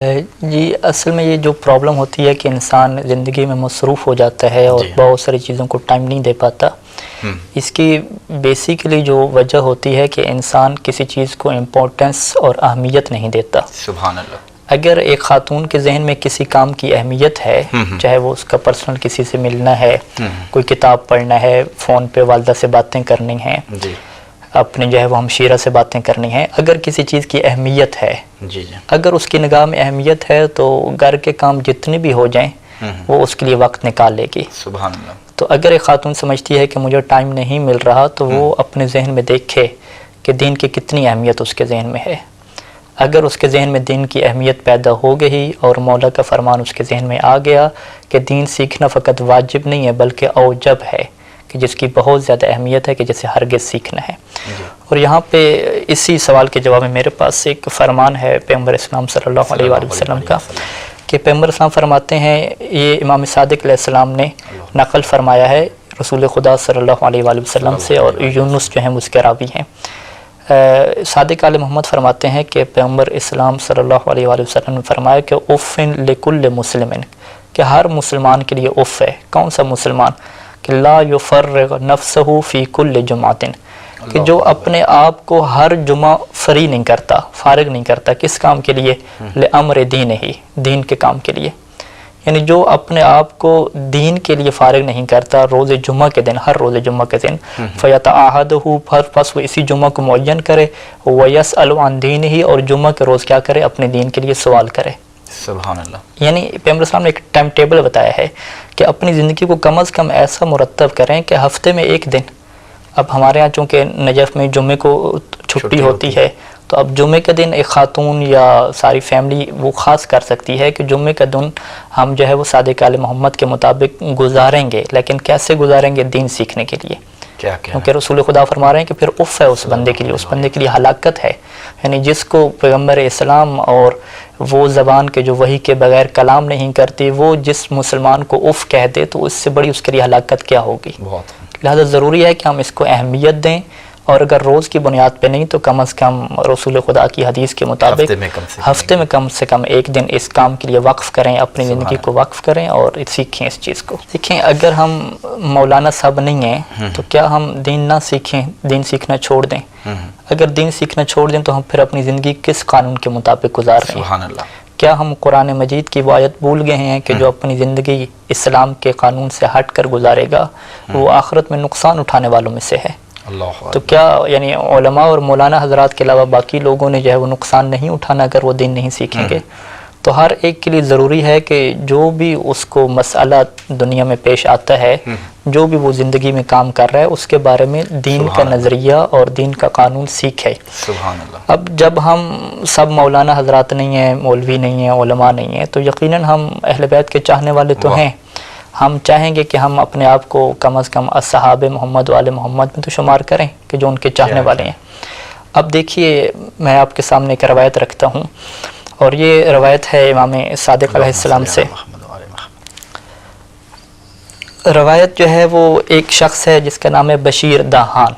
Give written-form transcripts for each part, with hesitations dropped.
جی اصل میں یہ جو پرابلم ہوتی ہے کہ انسان زندگی میں مصروف ہو جاتا ہے اور بہت ساری چیزوں کو ٹائم نہیں دے پاتا. اس کی بیسیکلی جو وجہ ہوتی ہے کہ انسان کسی چیز کو امپورٹنس اور اہمیت نہیں دیتا. سبحان اللہ. اگر ایک خاتون کے ذہن میں کسی کام کی اہمیت ہے، چاہے وہ اس کا پرسنل کسی سے ملنا ہے، کوئی کتاب پڑھنا ہے، فون پہ والدہ سے باتیں کرنی ہیں، اپنے جو ہے وہ ہمشیرہ سے باتیں کرنی ہیں، اگر کسی چیز کی اہمیت ہے، اگر اس کی نگاہ میں اہمیت ہے تو گھر کے کام جتنے بھی ہو جائیں وہ اس کے لیے وقت نکال لے گی. سبحان اللہ. تو اگر ایک خاتون سمجھتی ہے کہ مجھے ٹائم نہیں مل رہا تو وہ اپنے ذہن میں دیکھے کہ دین کی کتنی اہمیت اس کے ذہن میں ہے. اگر اس کے ذہن میں دین کی اہمیت پیدا ہو گئی اور مولا کا فرمان اس کے ذہن میں آ گیا کہ دین سیکھنا فقط واجب نہیں ہے بلکہ اوجب ہے، کہ جس کی بہت زیادہ اہمیت ہے کہ جسے ہرگز سیکھنا ہے. اور یہاں پہ اسی سوال کے جواب میں میرے پاس ایک فرمان ہے پیغمبر اسلام صلی اللہ علیہ وآلہ وسلم کا، کہ پیغمبر اسلام فرماتے ہیں، یہ امام صادق علیہ السلام نے نقل فرمایا ہے رسول خدا صلی اللہ علیہ وآلہ وسلم سے، اور یونس جو ہیں اس کے راوی ہیں. صادق آل محمد فرماتے ہیں کہ پیغمبر اسلام صلی اللہ علیہ وآلہ وسلم نے فرمایا کہ اُفٍ لِكُلِّ مسلم، کہ ہر مسلمان کے لیے اف ہے. کون سا مسلمان؟ کہ لا یفرغ نفسہ فی کل جمعۃ، کہ جو اپنے آپ کو ہر جمعہ فری نہیں کرتا، فارغ نہیں کرتا. کس کام کے لیے؟ لامر دین ہی، دین کے کام کے لیے. یعنی جو اپنے آپ کو دین کے لیے فارغ نہیں کرتا روز جمعہ کے دن، ہر روز جمعہ کے دن، فیتعاہدہ، پس وہ اسی جمعہ کو معین کرے، ویسأل عن دینہ، اور جمعہ کے روز کیا کرے؟ اپنے دین کے لیے سوال کرے. سبحان اللہ. یعنی پیغمبر صاحب نے ایک ٹائم ٹیبل بتایا ہے کہ اپنی زندگی کو کم از کم ایسا مرتب کریں کہ ہفتے میں ایک دن، اب ہمارے ہاں چونکہ نجف میں جمعے کو چھٹی ہوتی ہے تو اب جمعے کا دن ایک خاتون یا ساری فیملی وہ خاص کر سکتی ہے کہ جمعے کا دن ہم جو ہے وہ صادق آل محمد کے مطابق گزاریں گے. لیکن کیسے گزاریں گے؟ دین سیکھنے کے لیے. کیونکہ رسول خدا فرما رہے ہیں کہ پھر اف ہے اس بندے کے لیے، اس بندے کے لیے ہلاکت ہے. یعنی جس کو پیغمبر اسلام اور وہ زبان کے جو وحی کے بغیر کلام نہیں کرتی، وہ جس مسلمان کو اف کہہ دے تو اس سے بڑی اس کے لیے ہلاکت کیا ہوگی. لہذا ضروری ہے کہ ہم اس کو اہمیت دیں، اور اگر روز کی بنیاد پہ نہیں تو کم از کم رسول خدا کی حدیث کے مطابق ہفتے میں کم سے کم ایک دن اس کام کے لیے وقف کریں، اپنی زندگی کو وقف کریں اور سیکھیں اس چیز کو. دیکھیں، اگر ہم مولانا صاحب نہیں ہیں تو کیا ہم دین نہ سیکھیں، دین سیکھنا چھوڑ دیں؟ اگر دین سیکھنا چھوڑ دیں تو ہم پھر اپنی زندگی کس قانون کے مطابق گزار رہے ہیں؟ سبحان اللہ. کیا ہم قرآن مجید کی وہ آیت بھول گئے ہیں کہ جو اپنی زندگی اسلام کے قانون سے ہٹ کر گزارے گا وہ آخرت میں نقصان اٹھانے والوں میں سے ہے؟ تو کیا یعنی علماء اور مولانا حضرات کے علاوہ باقی لوگوں نے جو ہے وہ نقصان نہیں اٹھانا اگر وہ دین نہیں سیکھیں گے؟ تو ہر ایک کے لیے ضروری ہے کہ جو بھی اس کو مسئلہ دنیا میں پیش آتا ہے، جو بھی وہ زندگی میں کام کر رہا ہے، اس کے بارے میں دین کا نظریہ اور دین کا قانون سیکھے. سبحان اللہ. اب جب ہم سب مولانا حضرات نہیں ہیں، مولوی نہیں ہیں، علماء نہیں ہیں، تو یقیناً ہم اہل بیت کے چاہنے والے تو ہیں. ہم چاہیں گے کہ ہم اپنے آپ کو کم از کم اصحاب محمد و آل محمد میں تو شمار کریں کہ جو ان کے چاہنے والے ہیں. اب دیکھیے، میں آپ کے سامنے ایک روایت رکھتا ہوں، اور یہ روایت ہے امام صادق علیہ السلام سے. روایت جو ہے وہ ایک شخص ہے جس کا نام ہے بشیر داہان.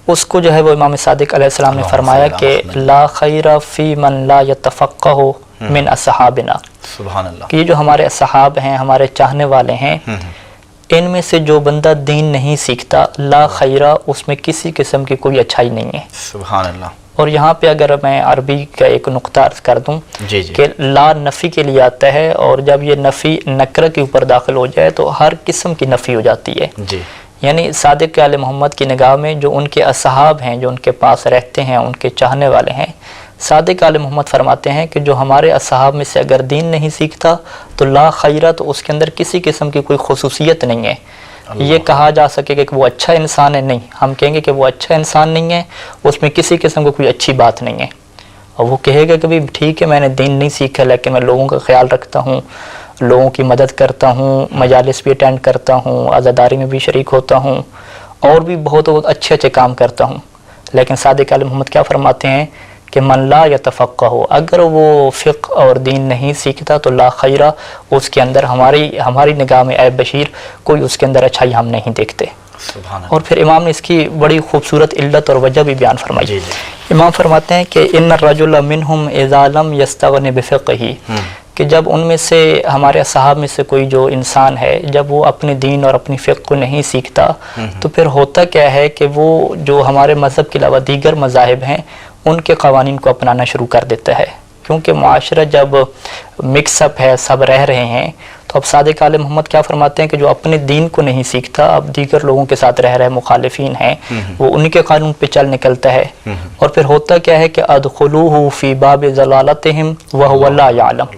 اس کو جو ہے وہ امام صادق علیہ السلام نے فرمایا کہ لا خیر فی من لا یتفقہ من اصحابنا. سبحان اللہ. کہ یہ جو ہمارے اصحاب ہیں، ہمارے چاہنے والے ہیں، ان میں سے جو بندہ دین نہیں سیکھتا، لا خیرہ، اس میں کسی قسم کی کوئی اچھائی نہیں ہے. سبحان اللہ. اور یہاں پہ اگر میں عربی کا ایک نقطہ عرض کر دوں کہ لا نفی کے لیے آتا ہے، اور جب یہ نفی نکرہ کے اوپر داخل ہو جائے تو ہر قسم کی نفی ہو جاتی ہے. یعنی صادق آل محمد کی نگاہ میں جو ان کے اصحاب ہیں، جو ان کے پاس رہتے ہیں، ان کے چاہنے والے ہیں، صادق آل محمد فرماتے ہیں کہ جو ہمارے اصحاب میں سے اگر دین نہیں سیکھتا تو لا خیرہ، تو اس کے اندر کسی قسم کی کوئی خصوصیت نہیں ہے. یہ کہا جا سکے کہ وہ اچھا انسان ہے، نہیں، ہم کہیں گے کہ وہ اچھا انسان نہیں ہے، اس میں کسی قسم کو کوئی اچھی بات نہیں ہے. اور وہ کہے گا کہ بھی ٹھیک ہے، میں نے دین نہیں سیکھا لیکن میں لوگوں کا خیال رکھتا ہوں، لوگوں کی مدد کرتا ہوں، مجالس بھی اٹینڈ کرتا ہوں، عزاداری میں بھی شریک ہوتا ہوں، اور بھی بہت اچھے اچھے کام کرتا ہوں. لیکن صادق آل محمد کیا فرماتے ہیں کہ من لا یتفقہ، اگر وہ فقہ اور دین نہیں سیکھتا تو لا خیرہ، اس کے اندر ہماری نگاہ میں اے بشیر کوئی اس کے اندر اچھائی ہم نہیں دیکھتے. سبحان اللہ. اور پھر امام نے اس کی بڑی خوبصورت علت اور وجہ بھی بیان فرمائی. جی جی. امام فرماتے ہیں کہ ان الرجل منہم اذا لم یستغن بفقہ، کہ جب ان میں سے ہمارے اصحاب میں سے کوئی جو انسان ہے جب وہ اپنے دین اور اپنی فقہ کو نہیں سیکھتا تو پھر ہوتا کیا ہے کہ وہ جو ہمارے مذہب کے علاوہ دیگر مذاہب ہیں ان کے قوانین کو اپنانا شروع کر دیتا ہے. کیونکہ معاشرہ جب مکس اپ ہے، سب رہ رہے ہیں، تو اب صادق آل محمد کیا فرماتے ہیں کہ جو اپنے دین کو نہیں سیکھتا، اب دیگر لوگوں کے ساتھ رہ رہے مخالفین ہیں، وہ ان کے قانون پہ چل نکلتا ہے. اور پھر ہوتا کیا ہے کہ ادخلوہ فی باب ضلالتہم وہو لا یعلم،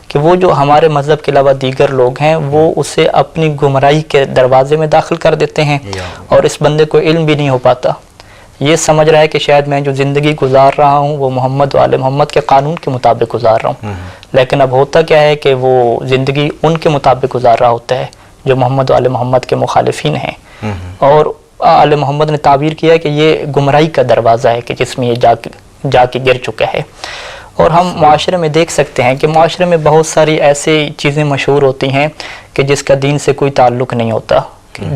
کہ وہ جو ہمارے مذہب کے علاوہ دیگر لوگ ہیں وہ اسے اپنی گمراہی کے دروازے میں داخل کر دیتے ہیں، اور اس بندے کو علم بھی نہیں ہو پاتا. یہ سمجھ رہا ہے کہ شاید میں جو زندگی گزار رہا ہوں وہ محمد و آل محمد کے قانون کے مطابق گزار رہا ہوں، لیکن اب ہوتا کیا ہے کہ وہ زندگی ان کے مطابق گزار رہا ہوتا ہے جو محمد و آل محمد کے مخالفین ہیں. اور آل محمد نے تعبیر کیا ہے کہ یہ گمراہی کا دروازہ ہے کہ جس میں یہ جا کے گر چکا ہے. اور ہم معاشرے میں دیکھ سکتے ہیں کہ معاشرے میں بہت ساری ایسی چیزیں مشہور ہوتی ہیں کہ جس کا دین سے کوئی تعلق نہیں ہوتا،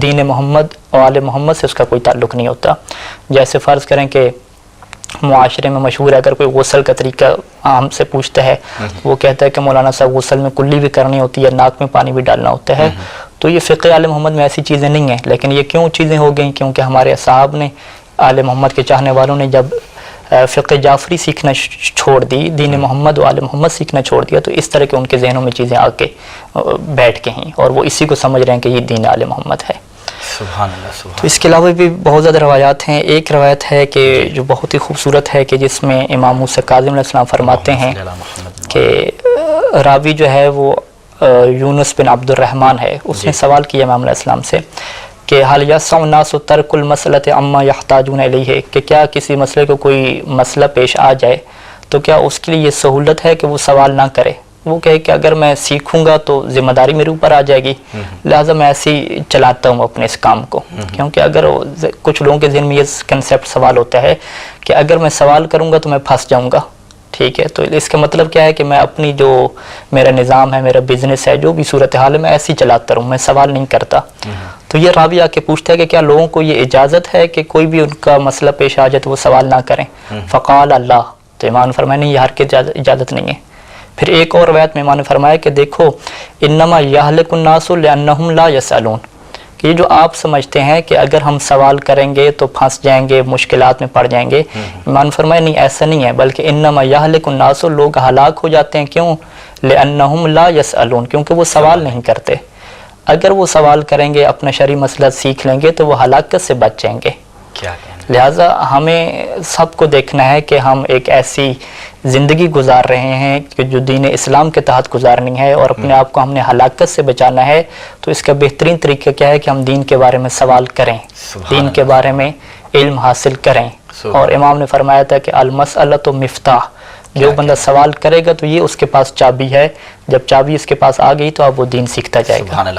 دین محمد اور آل محمد سے اس کا کوئی تعلق نہیں ہوتا. جیسے فرض کریں کہ معاشرے میں مشہور ہے، اگر کوئی غسل کا طریقہ ہم سے پوچھتا ہے، وہ کہتا ہے کہ مولانا صاحب غسل میں کلی بھی کرنی ہوتی ہے، ناک میں پانی بھی ڈالنا ہوتا ہے. تو یہ فقہ آل محمد میں ایسی چیزیں نہیں ہیں. لیکن یہ کیوں چیزیں ہو گئیں؟ کیونکہ ہمارے اصحاب نے، آل محمد کے چاہنے والوں نے جب فقہ جعفری سیکھنا چھوڑ دی، دین محمد و آل محمد سیکھنا چھوڑ دیا، تو اس طرح کے ان کے ذہنوں میں چیزیں آ کے بیٹھ کے ہیں اور وہ اسی کو سمجھ رہے ہیں کہ یہ دین آل محمد ہے. سبحان اللہ. سبحان. تو اس کے علاوہ بھی بہت زیادہ روایات ہیں. ایک روایت ہے کہ جو بہت ہی خوبصورت ہے کہ جس میں امام موسیٰ کاظم علیہ السلام فرماتے ہیں کہ راوی جو ہے وہ یونس بن عبد الرحمن ہے، اس نے سوال کیا امام علیہ السلام سے کہ حال یسع الناس ترک المسلۃ عما یحتاجون الیہ، کہ کیا کسی مسئلے کو کوئی مسئلہ پیش آ جائے تو کیا اس کے لیے یہ سہولت ہے کہ وہ سوال نہ کرے. وہ کہے کہ اگر میں سیکھوں گا تو ذمہ داری میرے اوپر آ جائے گی، لہٰذا میں ایسے ہی چلاتا ہوں اپنے اس کام کو. کیونکہ اگر کچھ لوگوں کے ذہن میں یہ کنسیپٹ سوال ہوتا ہے کہ اگر میں سوال کروں گا تو میں پھنس جاؤں گا. ٹھیک ہے، تو اس کا مطلب کیا ہے کہ میں اپنی جو میرا نظام ہے، میرا بزنس ہے، جو بھی صورتحال ہے، میں ایسے ہی چلاتا رہوں، میں سوال نہیں کرتا. تو یہ راوی آ کے پوچھتا ہے کہ کیا لوگوں کو یہ اجازت ہے کہ کوئی بھی ان کا مسئلہ پیش آ جائے تو وہ سوال نہ کریں؟ فقال اللہ، تو امام نے فرمایا نہیں، یہ ہر کی اجازت نہیں ہے. پھر ایک اور روایت میں امام نے فرمایا کہ دیکھو انما یہلک الناس لانہم لا یسألون، کہ یہ جو آپ سمجھتے ہیں کہ اگر ہم سوال کریں گے تو پھنس جائیں گے، مشکلات میں پڑ جائیں گے، امام نے فرمایا نہیں، ایسا نہیں ہے، بلکہ انما یہلک الناس، لوگ ہلاک ہو جاتے ہیں. کیوں؟ لانہم لا یسألون، کیونکہ وہ سوال نہیں کرتے. اگر وہ سوال کریں گے، اپنا شرعی مسئلہ سیکھ لیں گے تو وہ ہلاکت سے بچ جائیں گے. لہٰذا ہمیں سب کو دیکھنا ہے کہ ہم ایک ایسی زندگی گزار رہے ہیں کہ جو دین اسلام کے تحت گزارنی ہے، اور اپنے آپ کو ہم نے ہلاکت سے بچانا ہے. تو اس کا بہترین طریقہ کیا ہے کہ ہم دین کے بارے میں سوال کریں، دین کے بارے میں علم حاصل کریں. اور امام نے فرمایا تھا کہ المسألۃ مفتاح، جو بندہ سوال کرے گا تو یہ اس کے پاس چابی ہے، جب چابی اس کے پاس آ گئی تو اب وہ دین سیکھتا جائے گا.